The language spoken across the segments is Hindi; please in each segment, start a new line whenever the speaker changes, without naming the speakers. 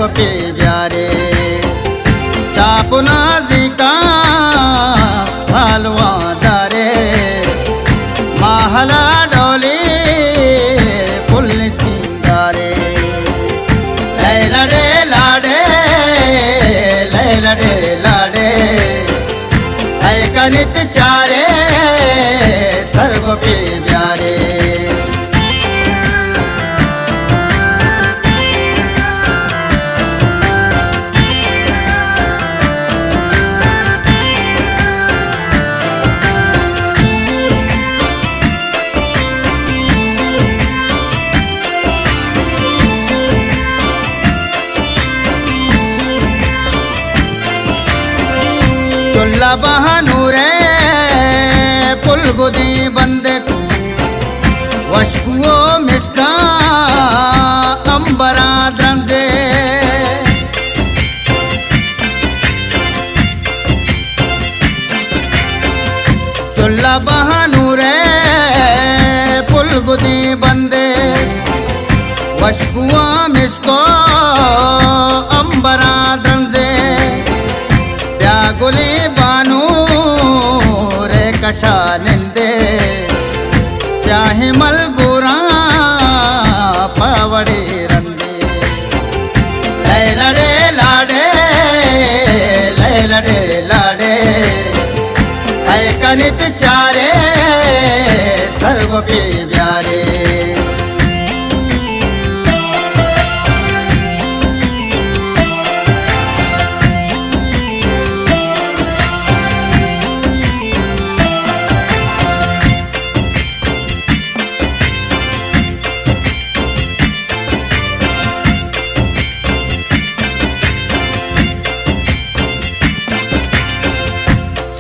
सर्वपे ब्यारे चापुनाजी का हलवा दारे महला डोले फुल सिंगारे लैलड़े लाडे लैलड़े लाडे ऐ कनित चारे सर्वपे ब्यारे चुल्ला बहानूरे पुलगुदी बंदे तू वशकुओ मिसका अंबरा द्रंजे चुल्ला बहानूरे पुलगुदी बंदे वशकुओ मिसको अंबरा द्रंजे गुली बानू रे कशा निंदे स्याही मलगुरा पावड़ी रंदे लैलड़े लाडे लैलड़े लाडे ऐ कनित चारे सर्वपे ब्यारे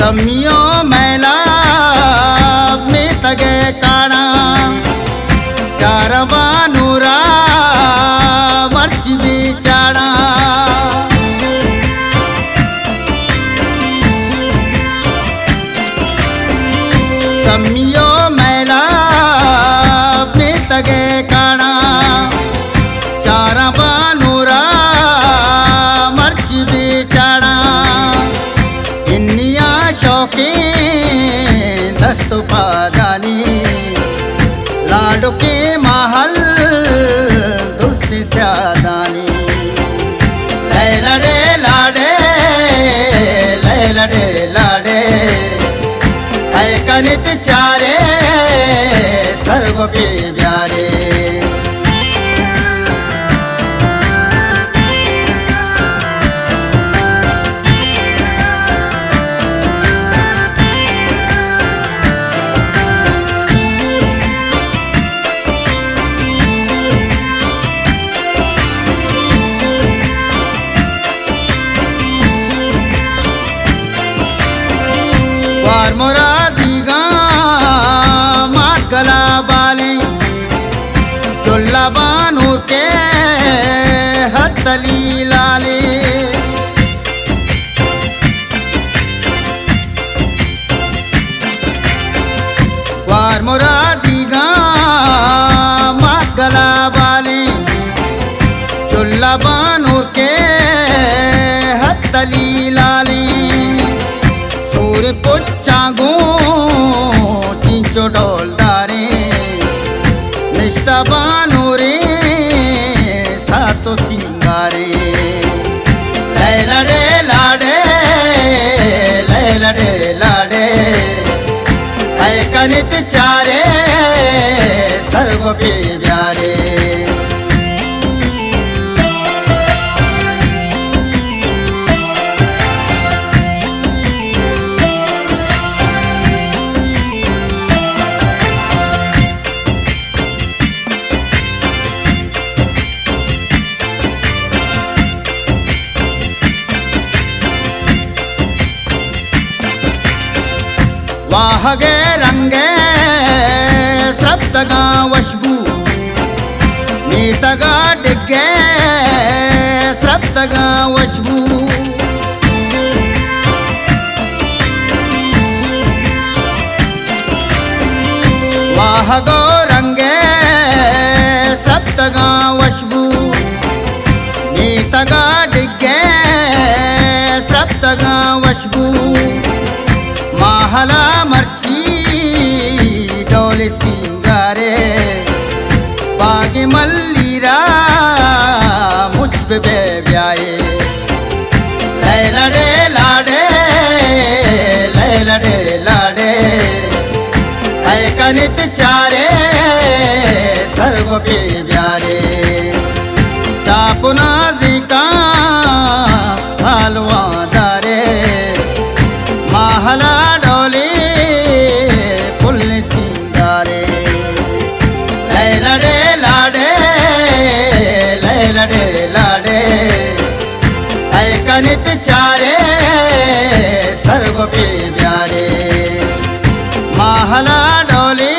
तमियो मैला में तगे काना चारवा नूरा मर्च बेचाड़ा तमियो मैला में तगे काना चारवा नूरा मर्च बेचाड़ा इन्निया शौके दस्तु पादानी लाडो के महल दुष्ट स्यादानी लैलड़े लाडे लैलड़े लाडे ऐ कनित चारे सर्वपे ब्यारे मुरादीगा मात गला बाले चुल्ला बानूर के हथली लाले वार मुरादीगा मात गला बाले चुल्ला बानूर के हथली लाले सूर्य पुच्चागो चिंचो डोलदारे निष्ठा बानूरे सातो सिंगारे लैलड़े लाडे लैलड़े लाडे ऐ कनित चारे सर्वपे ब्यारे वाहगे रंगे सप्तगा वशबू नीतगा डिगे सप्तगा वशबू वाहगो रंगे सप्तगा वशबू नीतगा ऐकनित चारे सर्व पे ब्यारे तापुना जिका हलवा दारे महला डोली फुल सिंगारे लैलडे लाडे लैलडे लाडे ऐकनित चारे सर्व पे ब्यारे महला डोली